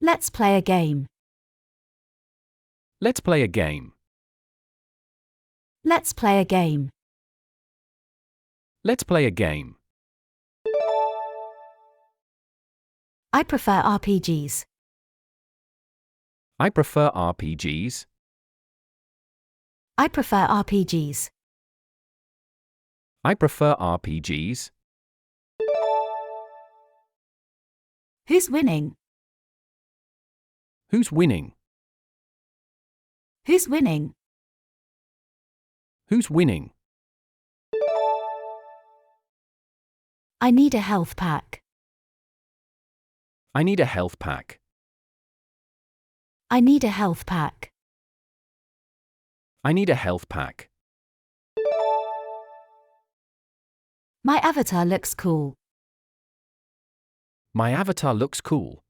Let's play a game. Let's play a game. Let's play a game. Let's play a game. I prefer RPGs. I prefer RPGs. I prefer RPGs. I prefer RPGs. Who's winning? Who's winning? Who's winning? Who's winning? I need a health pack. I need a health pack. I need a health pack. I need a health pack. My avatar looks cool. My avatar looks cool.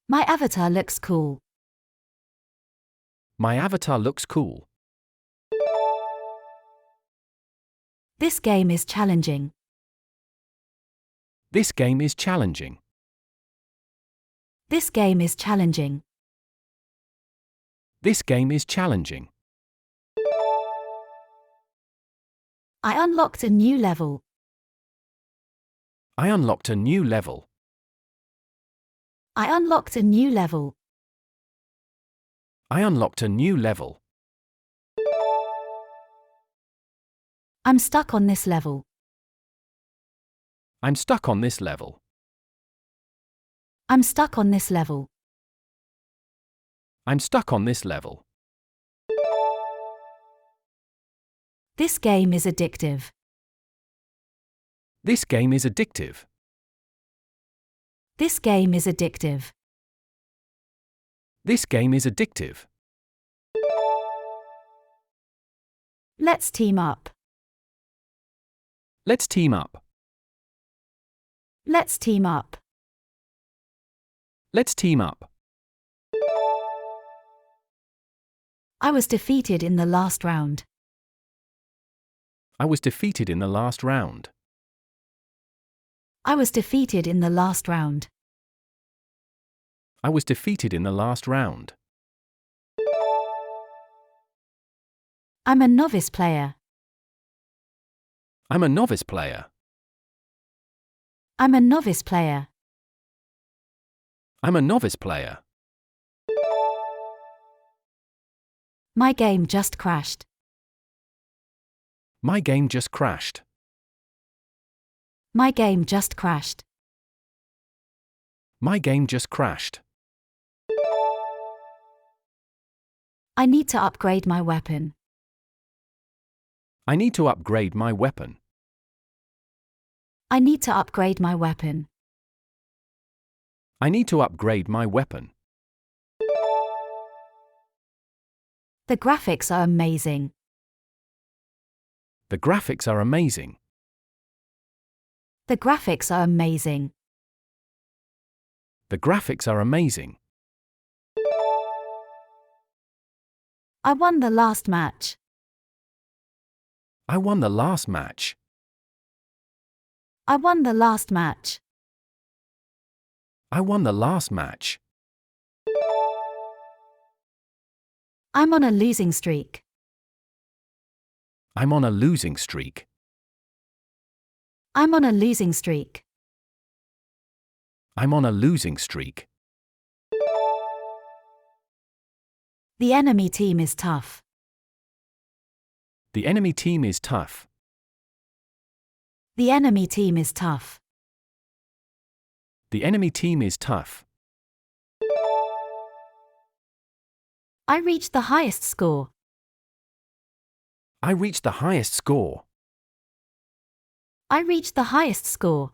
My avatar looks cool. My avatar looks cool. This game is challenging. This game is challenging. This game is challenging. This game is challenging. I unlocked a new level. I unlocked a new level. I unlocked a new level. I unlocked a new level. I'm stuck on this level. I'm stuck on this level. I'm stuck on this level. I'm stuck on this level. This game is addictive. This game is addictive. This game is addictive. This game is addictive. Let's team up. Let's team up. Let's team up. Let's team up. I was defeated in the last round. I was defeated in the last round. I was defeated in the last round. I was defeated in the last round. I'm a novice player. I'm a novice player. I'm a novice player. I'm a novice player. My game just crashed. My game just crashed. My game just crashed. My game just crashed. I need to upgrade my weapon. I need to upgrade my weapon. I need to upgrade my weapon. I need to upgrade my weapon. The graphics are amazing. The graphics are amazing. The graphics are amazing. The graphics are amazing. I won the last match. I won the last match. I won the last match. I won the last match. I'm on a losing streak. I'm on a losing streak. I'm on a losing streak. I'm on a losing streak. The enemy team is tough. The enemy team is tough. The enemy team is tough. The enemy team is tough. I reached the highest score. I reached the highest score. I reached the highest score.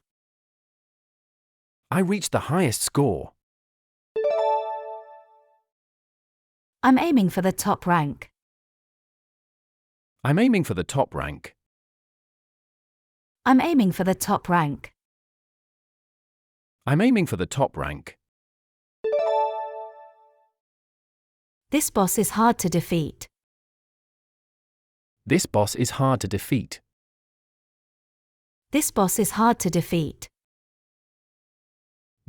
I reached the highest score. I'm aiming for the top rank. I'm aiming for the top rank. I'm aiming for the top rank. I'm aiming for the top rank. This boss is hard to defeat. This boss is hard to defeat. This boss is hard to defeat.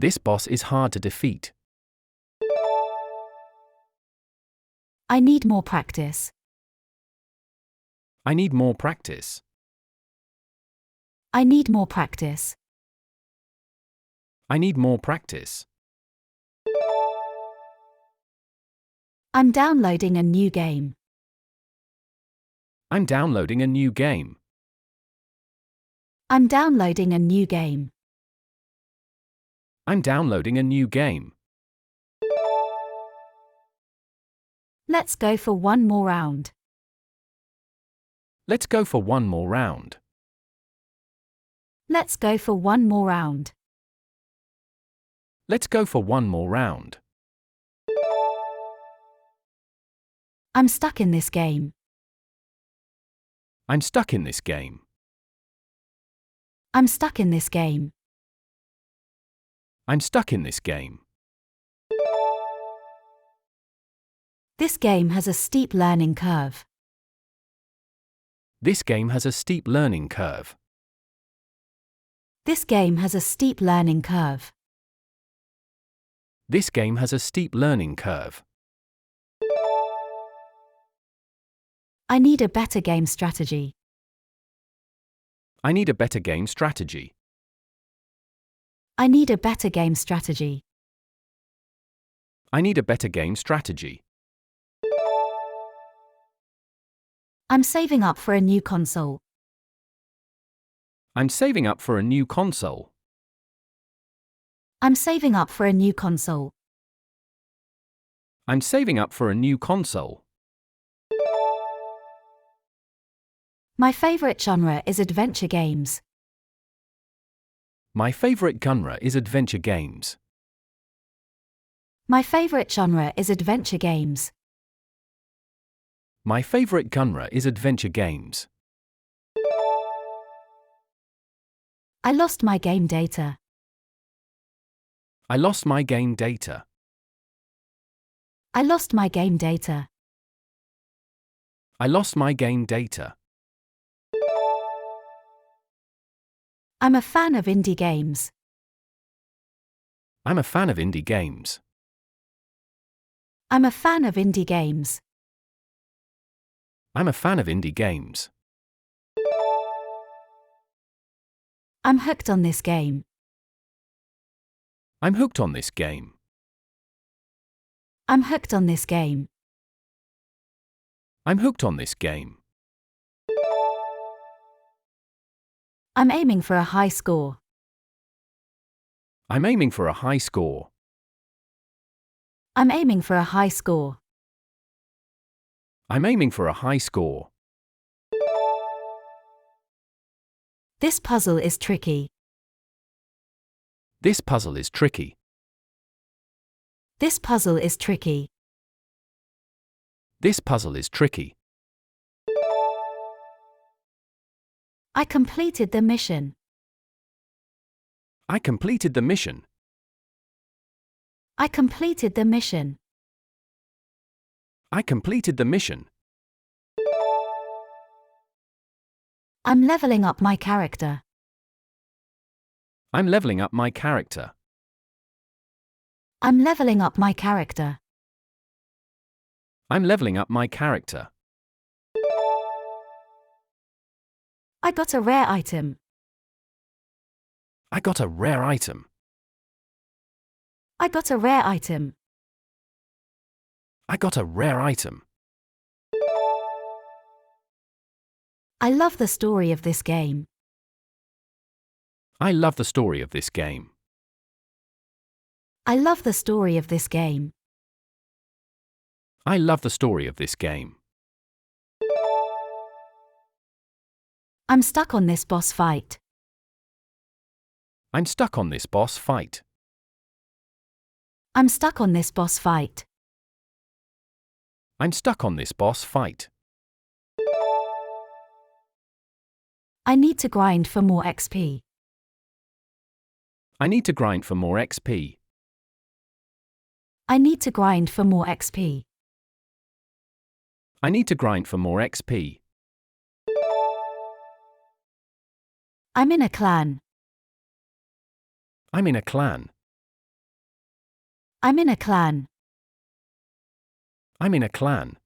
This boss is hard to defeat. I need more practice. I need more practice. I need more practice. I need more practice. I'm downloading a new game. I'm downloading a new game. I'm downloading a new game. I'm downloading a new game. Let's go for one more round. Let's go for one more round. Let's go for one more round. Let's go for one more round. I'm stuck in this game. I'm stuck in this game. I'm stuck in this game. I'm stuck in this game. This game has a steep learning curve. This game has a steep learning curve. This game has a steep learning curve. This game has a steep learning curve. I need a better game strategy. I need a better game strategy. I need a better game strategy. I need a better game strategy. I'm saving up for a new console. I'm saving up for a new console. I'm saving up for a new console. I'm saving up for a new console. My favorite genre is adventure games. My favorite genre is adventure games. My favorite genre is adventure games. My favorite genre is adventure games. I lost my game data. I lost my game data. I lost my game data. I lost my game data. I'm a fan of indie games. I'm a fan of indie games. I'm a fan of indie games. I'm a fan of indie games. I'm hooked on this game. I'm hooked on this game. I'm hooked on this game. I'm hooked on this game. I'm aiming for a high score. I'm aiming for a high score. I'm aiming for a high score. I'm aiming for a high score. This puzzle is tricky. This puzzle is tricky. This puzzle is tricky. This puzzle is tricky. I completed the mission. I completed the mission. I completed the mission. I completed the mission. I'm leveling up my character. I'm leveling up my character. I'm leveling up my character. I'm leveling up my character. I got a rare item. I got a rare item. I got a rare item. I got a rare item. I love the story of this game. I love the story of this game. I love the story of this game. I love the story of this game. I'm stuck on this boss fight. I'm stuck on this boss fight. I'm stuck on this boss fight. I'm stuck on this boss fight. I need to grind for more XP. I need to grind for more XP. I need to grind for more XP. I need to grind for more XP. I'm in a clan. I'm in a clan. I'm in a clan. I'm in a clan.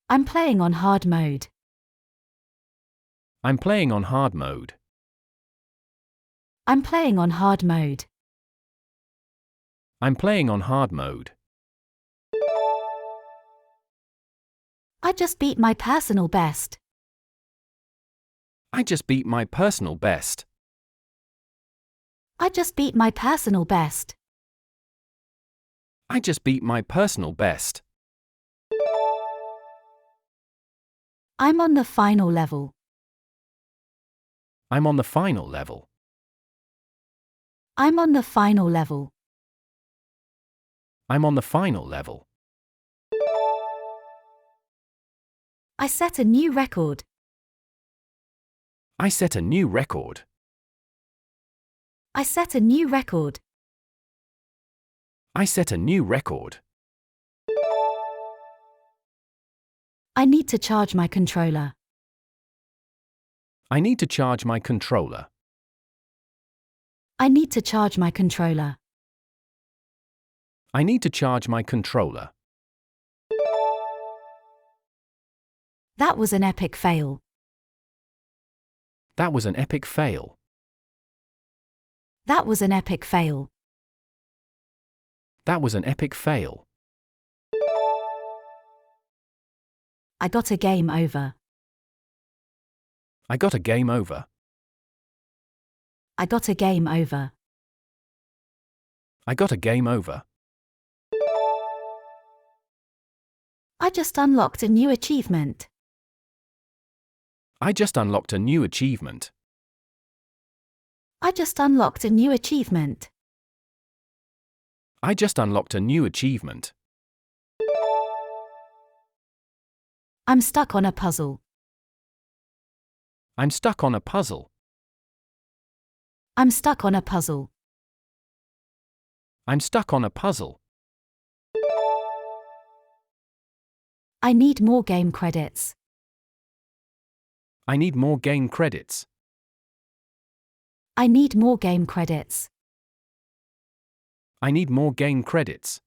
I'm playing on hard mode. I'm playing on hard mode. I'm playing on hard mode. I'm playing on hard mode. I just beat my personal best. I just beat my personal best. I just beat my personal best. I just beat my personal best. I'm on the final level. I'm on the final level. I'm on the final level. I'm on the final level. I set a new record. I set a new record. I set a new record. I set a new record. I need to charge my controller. I need to charge my controller. I need to charge my controller. I need to charge my controller. That was an epic fail. That was an epic fail. That was an epic fail. That was an epic fail. I got a game over. I got a game over. I got a game over. I got a game over. I just unlocked a new achievement. I just unlocked a new achievement. I just unlocked a new achievement. I just unlocked a new achievement. I'm stuck on a puzzle. I'm stuck on a puzzle. I'm stuck on a puzzle. I'm stuck on a puzzle. I need more game credits. I need more game credits. I need more game credits. I need more game credits.